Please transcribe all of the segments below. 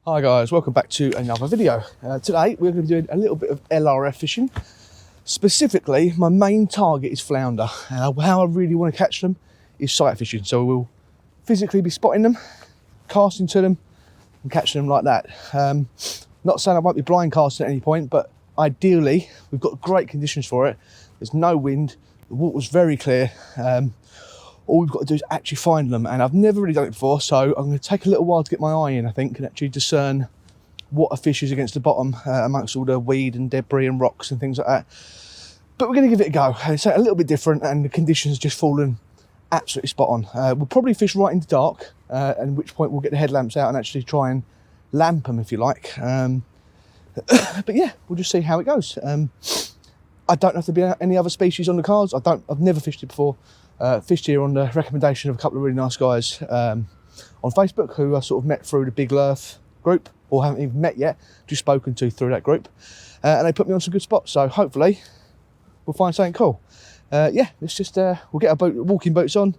Hi guys, welcome back to another video. Today we're going to be doing a little bit of LRF fishing. Specifically, my main target is flounder. How I really want to catch them is sight fishing. So we'll physically be spotting them, casting to them and catching them like that. Not saying I won't be blind casting at any point, but ideally we've got great conditions for it. There's no wind, the water's very clear. All we've got to do is actually find them, and I've never really done it before, so I'm going to take a little while to get my eye in, I think, and actually discern what a fish is against the bottom amongst all the weed and debris and rocks and things like that. But we're going to give it a go. It's a little bit different, and the conditions just fallen absolutely spot on. We'll probably fish right in the dark, at which point we'll get the headlamps out and actually try and lamp them, if you like. But yeah, we'll just see how it goes. I don't know if there'll be any other species on the cards. I've never fished it before. Fished here on the recommendation of a couple of really nice guys on Facebook who I sort of met through the Big LRF group, or haven't even met yet, just spoken to through that group. And they put me on some good spots, so hopefully we'll find something cool. Yeah, let's just, we'll get our walking boots on,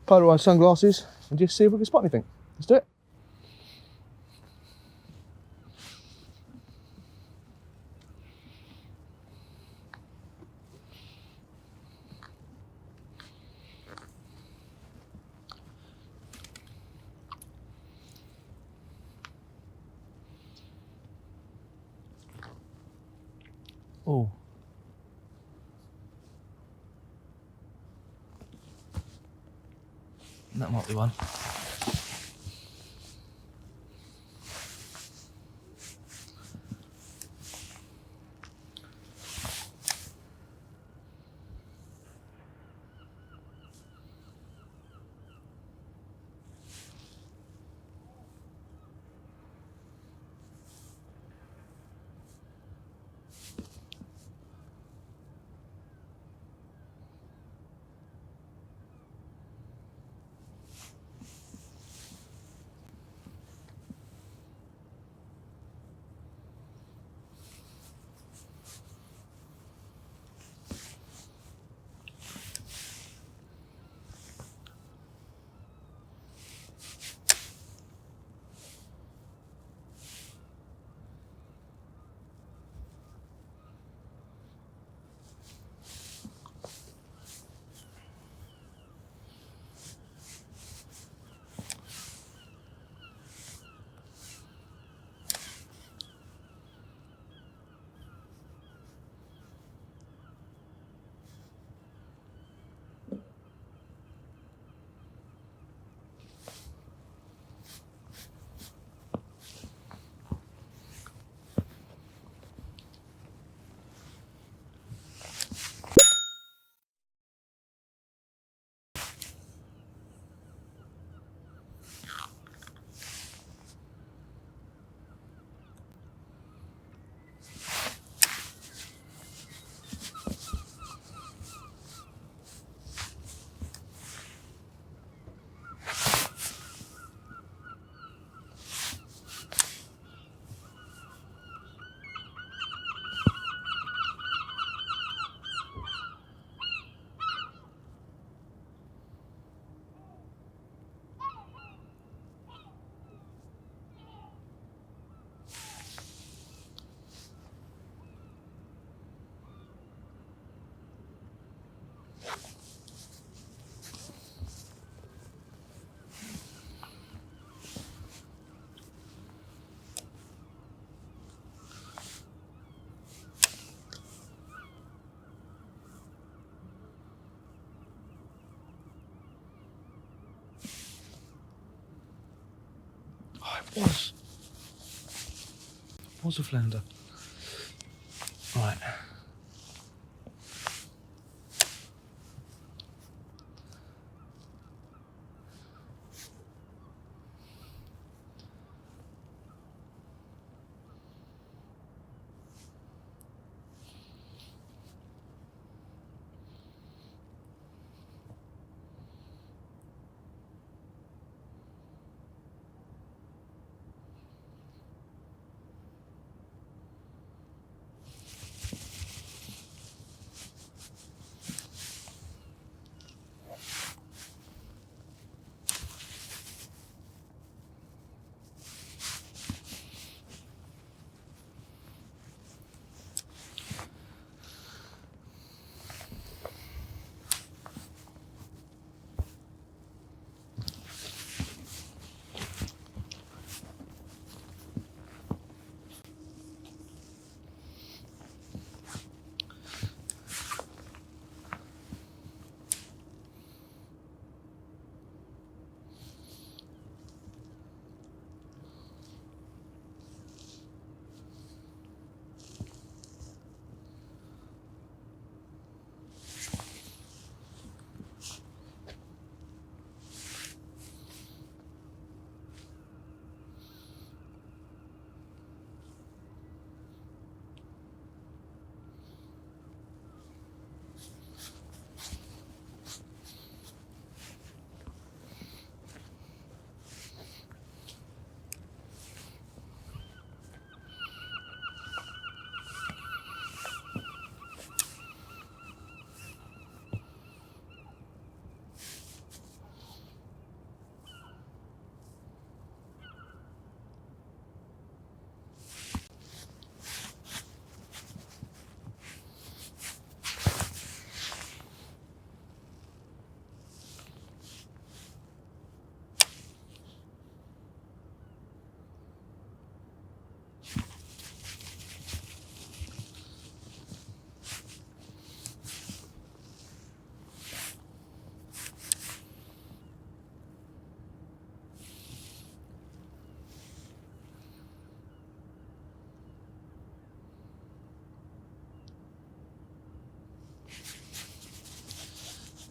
polarised sunglasses, and just see if we can spot anything. Let's do it. Oh. That might be one. Was a flounder. Right.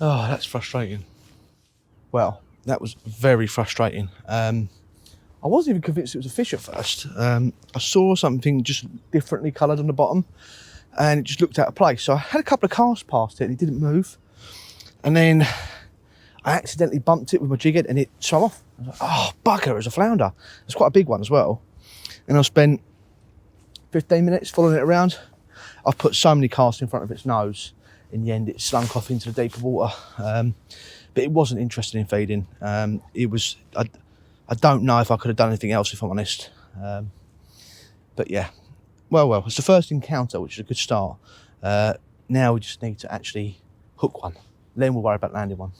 Oh, that's frustrating. Well, that was very frustrating. I wasn't even convinced it was a fish at first. I saw something just differently coloured on the bottom, and it just looked out of place. So I had a couple of casts past it and it didn't move. And then I accidentally bumped it with my jig head and it swam off. I was like, oh, bugger, it was a flounder. It's quite a big one as well. And I spent 15 minutes following it around. I've put so many casts in front of its nose. In the end, it slunk off into the deeper water. But it wasn't interested in feeding. It was, I don't know if I could have done anything else, if I'm honest. But yeah, well, it's the first encounter, which is a good start. Now we just need to actually hook one. Then we'll worry about landing one.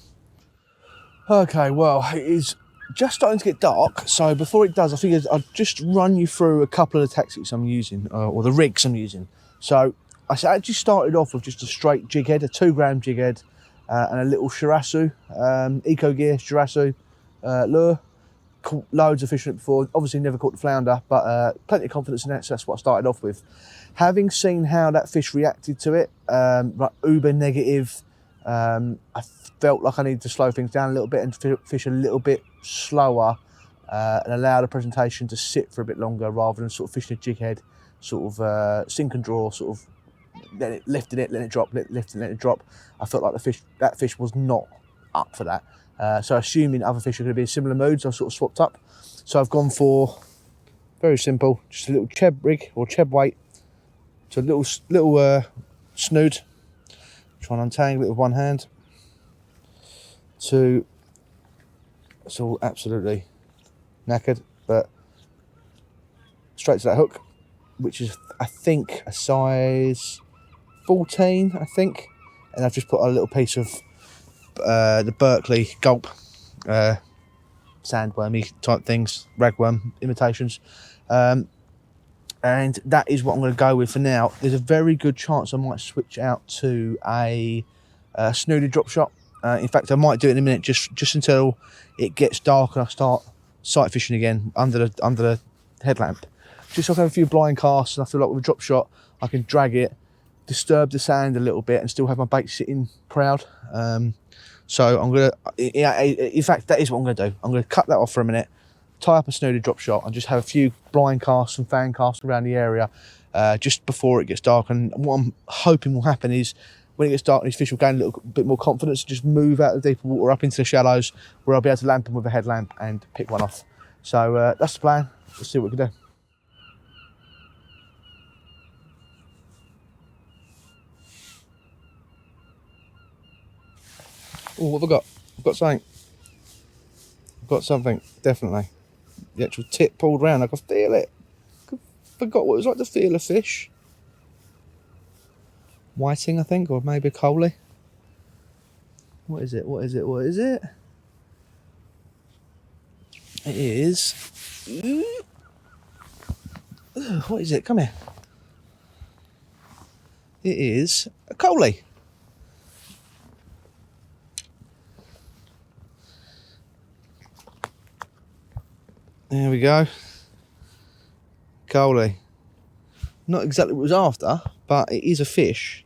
Okay, well, it is just starting to get dark. So before it does, I figured I'd just run you through a couple of the tactics I'm using, or the rigs I'm using. So I actually started off with just a straight jig head, a 2 gram jig head, and a little Shirasu, Eco Gear Shirasu lure. Caught loads of fish in it before. Obviously never caught the flounder, but plenty of confidence in that, so that's what I started off with. Having seen how that fish reacted to it, like uber negative, I felt like I needed to slow things down a little bit and fish a little bit slower, and allow the presentation to sit for a bit longer rather than sort of fishing a jig head, sort of sink and draw, sort of lifting it, letting it drop, lifting, letting it drop. I felt like that fish was not up for that. So assuming other fish are going to be in similar moods, I've sort of swapped up. So I've gone for, very simple, just a little cheb rig or cheb weight. So a little snood. Try and untangle it with one hand. It's all absolutely knackered, but straight to that hook, which is, I think, a size 14, I think. And I've just put a little piece of the Berkeley gulp, sandwormy type things, ragworm imitations, and that is what I'm going to go with for now. There's a very good chance I might switch out to a snooded drop shot. In fact, I might do it in a minute, just until it gets dark and I start sight fishing again under the headlamp. Just so I can have a few blind casts, and I feel like with a drop shot I can drag it, disturb the sand a little bit, and still have my bait sitting proud. So I'm gonna, in fact, that is what I'm gonna do. I'm gonna cut that off for a minute, tie up a snooded drop shot, and just have a few blind casts and fan casts around the area just before it gets dark. And what I'm hoping will happen is, when it gets dark, these fish will gain a little bit more confidence, just move out of the deeper water up into the shallows, where I'll be able to lamp them with a headlamp and pick one off. So that's the plan. Let's see what we can do. Oh, what have I got? I've got something. I've got something, definitely. The actual tip pulled round, I could feel it. I forgot what it was like to feel a fish. Whiting, I think, or maybe a coley. What is it? What is it? What is it? It is. What is it? Come here. It is a coley. There we go. Coley. Not exactly what it was after, but it is a fish.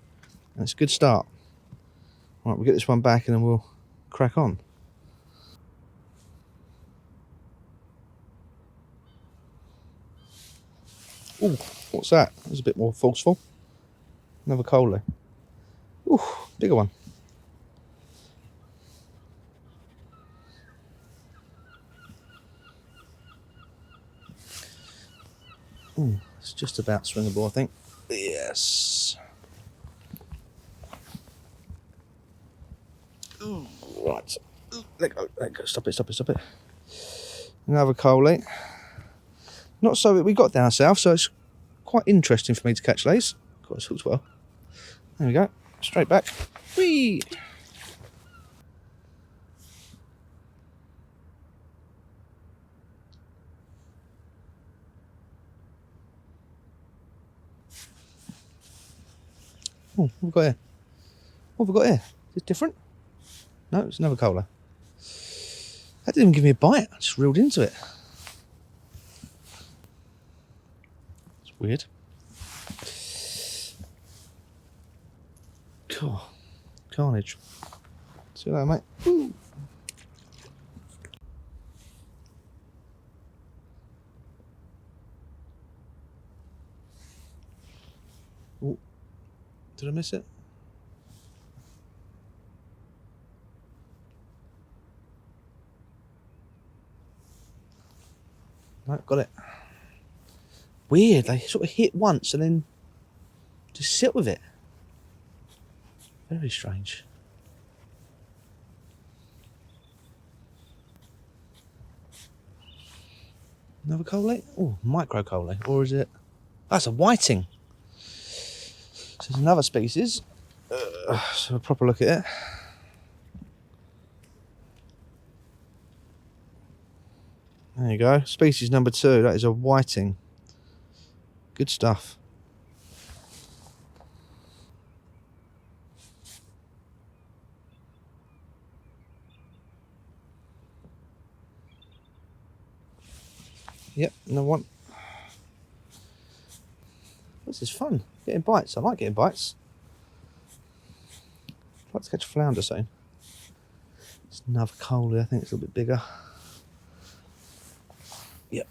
That's a good start. Right, we'll get this one back and then we'll crack on. Ooh, what's that? That was a bit more forceful. Another coley. Ooh, bigger one. Ooh, it's just about swingable, I think. Yes. Ooh, right. Let go. Stop it. Another coley. Not so we got down south, so it's quite interesting for me to catch these. Got us hooked well. There we go. Straight back. Whee! Oh, what have we got here? What have we got here? Is it different? No, it's another coley. That didn't even give me a bite. I just reeled into it. It's weird. Cool. Carnage. See you later, mate. Woo. Ooh. Did I miss it? No, got it. Weird, they sort of hit once and then just sit with it. Very strange. Another coley? Oh, micro coley. Or is it? That's a whiting. So there's another species. So a proper look at it. There you go. Species number 2. That is a whiting. Good stuff. Yep, another one. This is fun. Getting bites. I like getting bites. I'd like to catch a flounder soon. It's another coley. I think it's a little bit bigger. Yep.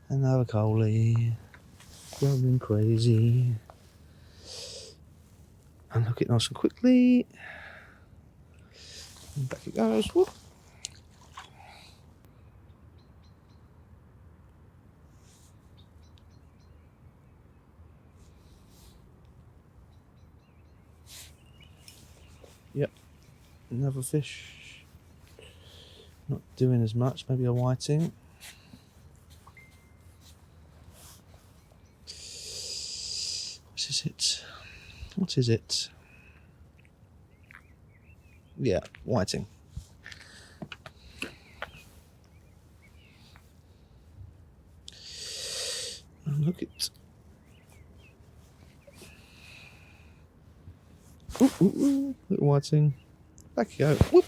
Another coley. Going crazy. Unhook it nice and quickly. And back it goes. Whoop. Yep. Another fish. Not doing as much. Maybe a whiting. What is it? What is it? Yeah, whiting. And look it. Ooh, ooh, ooh. Little whiting. Back you go. Whoop.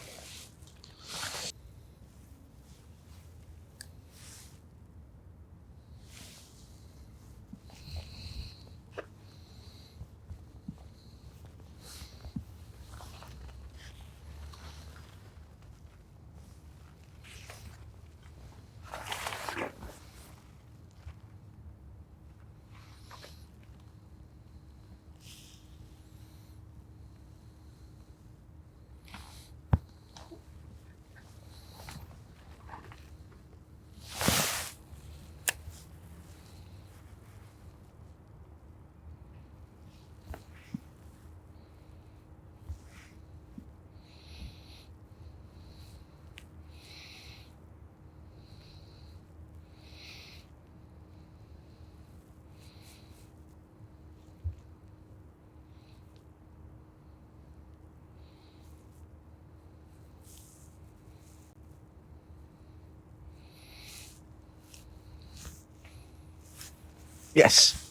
Yes.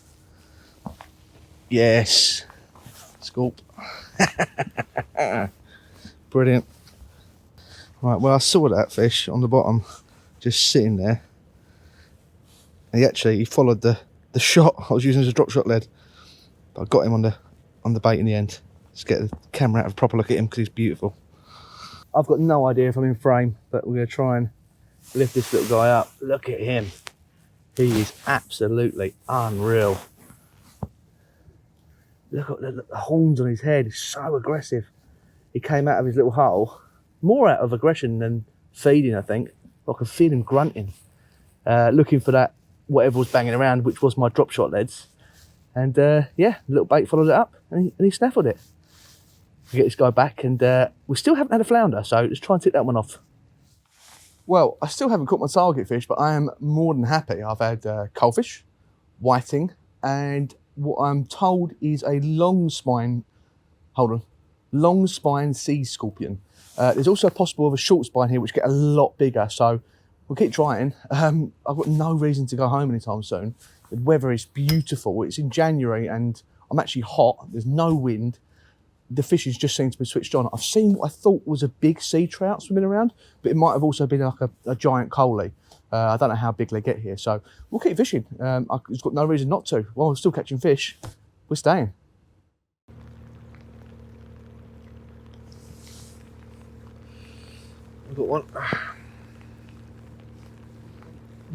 Yes. Scoop. Brilliant. Right, well, I saw that fish on the bottom, just sitting there. And he followed the shot. I was using as a drop shot lead, but I got him on the bait in the end. Just get the camera out of a proper look at him because he's beautiful. I've got no idea if I'm in frame, but we're going to try and lift this little guy up. Look at him. He is absolutely unreal. Look at the horns on his head. He's so aggressive. He came out of his little hole, more out of aggression than feeding, I think. I could feel him grunting, looking for that whatever was banging around, which was my drop shot leads. And yeah, the little bait followed it up and he snaffled it. We get this guy back and we still haven't had a flounder, so let's try and tick that one off. Well, I still haven't caught my target fish, but I am more than happy. I've had coalfish, whiting, and what I'm told is a long spine sea scorpion. There's also possible of a short spine here, which get a lot bigger, so we'll keep trying. I've got no reason to go home anytime soon. The weather is beautiful. It's in January and I'm actually hot. There's no wind. The fishes just seem to be switched on. I've seen what I thought was a big sea trout swimming around, but it might have also been like a giant coley. I don't know how big they get here, so we'll keep fishing. I've got no reason not to. While we're still catching fish, we're staying. I've got one.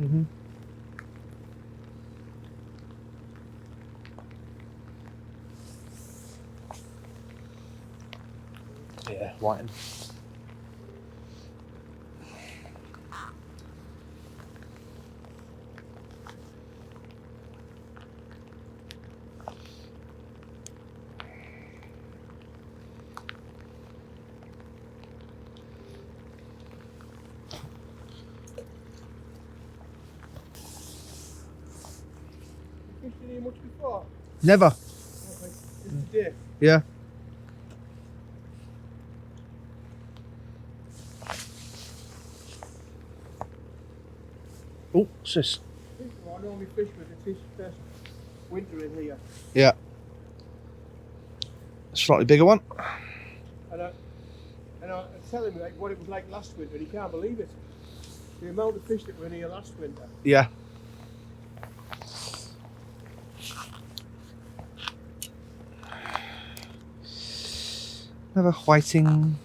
Mm-hmm. Yeah, whiting. Fished in here much before? Never. Okay. Just today. Yeah. Oh, what's this? I normally fish with the fish first winter in here. Yeah. Slightly bigger one. And I was telling him like what it was like last winter, and he can't believe it. The amount of fish that were in here last winter. Yeah. Another whiting.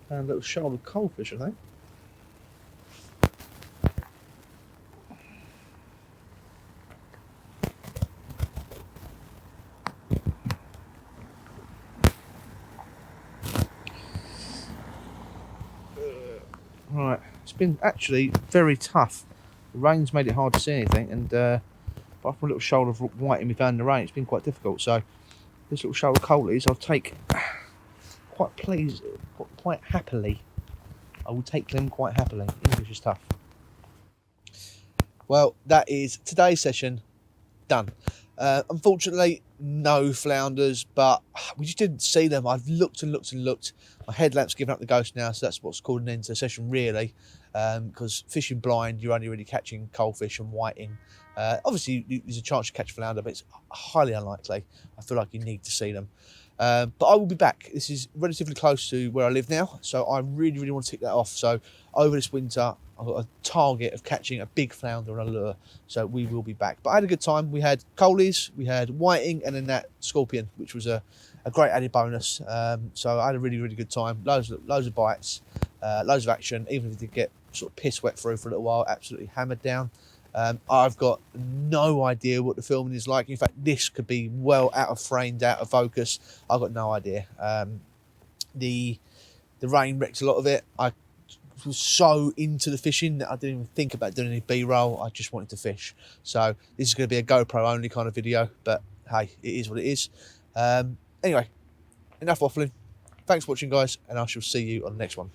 And a little shoal of coalfish, I think. Right, it's been actually very tough. The rain's made it hard to see anything, and apart from a little shoal of whiting we found in the rain, it's been quite difficult. So this little shoal of coalies I'll take quite happily. I will take them quite happily. English is tough. Well, that is today's session done. Unfortunately, no flounders, but we just didn't see them. I've looked and looked and looked. My headlamp's given up the ghost now, so that's what's called an end to the session, really. Because fishing blind, you're only really catching coalfish and whiting. Obviously, there's a chance to catch flounder, but it's highly unlikely. I feel like you need to see them. But I will be back. This is relatively close to where I live now, so I really, really want to tick that off. So over this winter, I've got a target of catching a big flounder on a lure, so we will be back. But I had a good time. We had coalies, we had whiting, and then that scorpion, which was a great added bonus. So I had a really, really good time. Loads of bites, loads of action. Even if you did get sort of piss wet through for a little while, absolutely hammered down. I've got no idea what the filming is like. In fact, this could be well out of frame, out of focus. I've got no idea. The rain wrecked a lot of it. I was so into the fishing that I didn't even think about doing any B-roll. I just wanted to fish. So this is going to be a GoPro only kind of video, but hey, it is what it is. Anyway, enough waffling. Thanks for watching, guys, and I shall see you on the next one.